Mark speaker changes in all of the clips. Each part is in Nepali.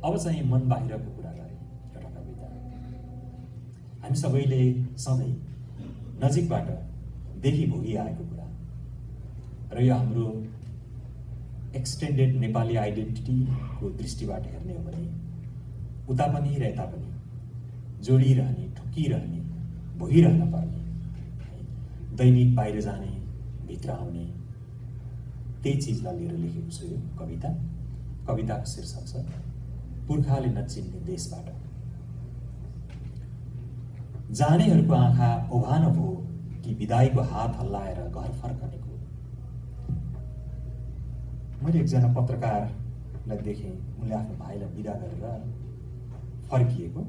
Speaker 1: अब चाहिँ मन बाहिरको कुरा गरे एउटा कविता। हामी सबैले सधैँ नजिकबाट देखि भोगिआएको कुरा र यो हाम्रो एक्सटेन्डेड नेपाली आइडेन्टिटीको दृष्टिबाट हेर्ने हो भने उता पनि र यता पनि जोडिरहने, ठोकिरहने, भोगिरहन पर्ने, दैनिक बाहिर जाने, भित्र आउने, त्यही चिजलाई लिएर लेखेको छु यो कविता। कविताको शीर्षक छ पुर्खाले नचिन्ने देशबाट। जानेहरूको आँखा ओभानो भयो कि बिदाईको हात हल्लाएर घर फर्कनेको। मैले एकजना पत्रकारलाई देखेँ, उनले आफ्नो भाइलाई बिदा गरेर फर्किएको,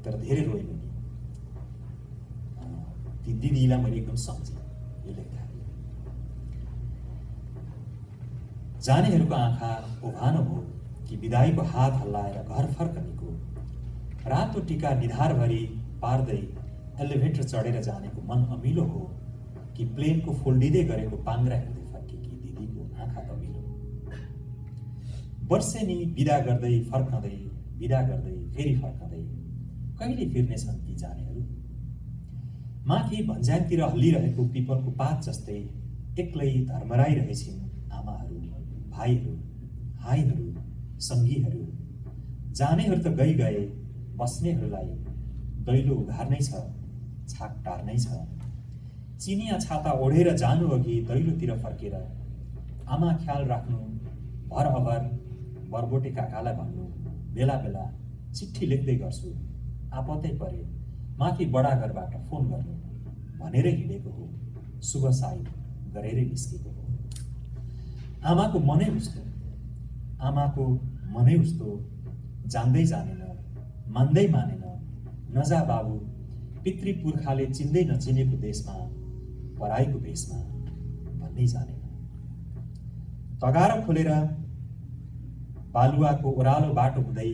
Speaker 1: तर धेरै रोइनु नि। ती दिदीलाई मैले एकदम सम्झेँ यो लेख्दाखेरि। जानेहरूको आँखा ओभानो भयो कि बिदाईको हात हल्लाएर घर फर्कनेको। रातो टीका निधारभरि पार्दै एलिभेटर चढेर जानेको मन अमिलो हो कि प्लेनको फोल्डिँदै गरेको पाङ्ग्रा हेर्दै फर्केकी दिदीको आँखा दमिलो। वर्षेनी बिदा गर्दै फर्कँदै, बिदा गर्दै फेरि फर्कँदै, कहिले फिर्नेछन् ती जानेहरू। माथि भन्ज्याङतिर हल्लिरहेको पिपलको पात जस्तै एक्लै धर्मराइरहेछिन् आमाहरू, भाइहरू, हाइहरू, सङ्गीहरू। जानेहरू त गए, बस्नेहरूलाई दैलो उघार्नै छ, छाक टार्नै छ। चिनिया छाता ओढेर जानु अघि दैलोतिर फर्केर आमा ख्याल राख्नु, भर अभर बरबोटे काकालाई भन्नु, बेला बेला चिठी लेख्दै गर्छु, आपतै परे माथि बडाघरबाट फोन गर्नु भनेरै हिँडेको हो, शुभ साई गरेरै निस्केको हो। आमाको मनै उस्तो जान्दै जानेन, मान्दै मानेन, नजा बाबु पितृ पुर्खाले चिन्दै नचिनेको देशमा, पराईको भेषमा भन्नै जानेन। तगारो खोलेर बालुवाको ओह्रालो बाटो हुँदै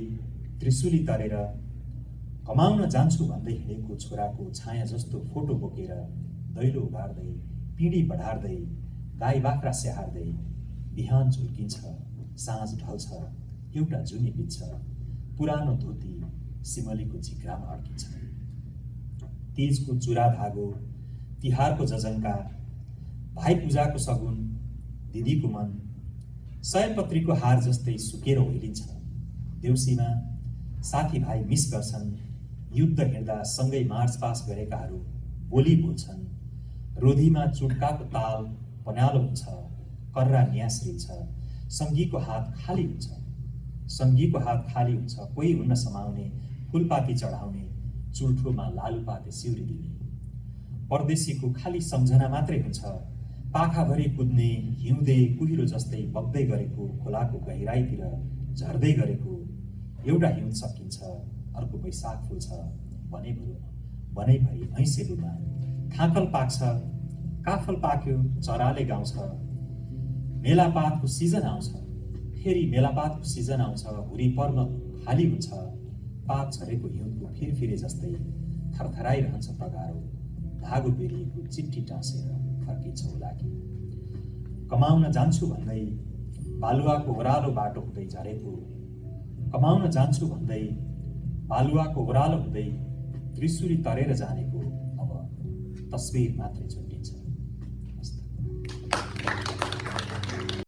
Speaker 1: त्रिशुली तरेर कमाउन जान्छु भन्दै हिँडेको छोराको छाया जस्तो फोटो बोकेर दैलो उघार्दै, पिँढी बढार्दै, गाई बाख्रा स्याहार्दै, बिहान झुल्किन्छ, साँझ ढल्छ, एउटा जुनी बित्छ, पुरानो धोती सिमलीको झिक्रामा अड्किन्छ। तीजको चुरा धागो, तिहारको जजङ्का, भाइ पूजाको सगुन, दिदीको मन, सयपत्रीको हार जस्तै सुकेर ओइलिन्छ। देउसीमा साथीभाइ मिस गर्छन्, युद्ध हिँड्दा सँगै मार्चपास गरेकाहरू बोली बोल्छन्। रोधीमा चुड्काको ताल पन्यालो हुन्छ, कर्रा न्यास्रिन्छ, सङ्गीको हात खाली हुन्छ, कोही हुन्न समाउने, फुलपाती चढाउने, चुल्ठोमा लालुपाते सिउरी दिने। परदेशीको खाली सम्झना मात्रै हुन्छ, पाखाभरि कुद्ने, हिउँदे कुहिरो जस्तै बग्दै गरेको खोलाको गहिराईतिर झर्दै गरेको। एउटा हिउँ सकिन्छ, अर्को वैशाख फुल्छ, बनैभरि ऐँसेलुमा थाँकल पाक्छ, काफल पाक्यो, चराले गाउँछ। मेलापातको सिजन आउँछ, फेरि मेलापातको सिजन आउँछ, हुरी पर्न खाली हुन्छ। पात झरेको हिउँको फिरफिरे जस्तै थरथराइरहन्छ तगारो, धागो बेरिएको चिट्ठी टाँसेर फर्किन्छ उलाकी। कमाउन जान्छु भन्दै बालुवाको ओह्रालो बाटो हुँदै झरेको, कमाउन जान्छु भन्दै बालुवाको ओह्रालो हुँदै त्रिशुली तरेर जानेको अब तस्बिर मात्रै छ।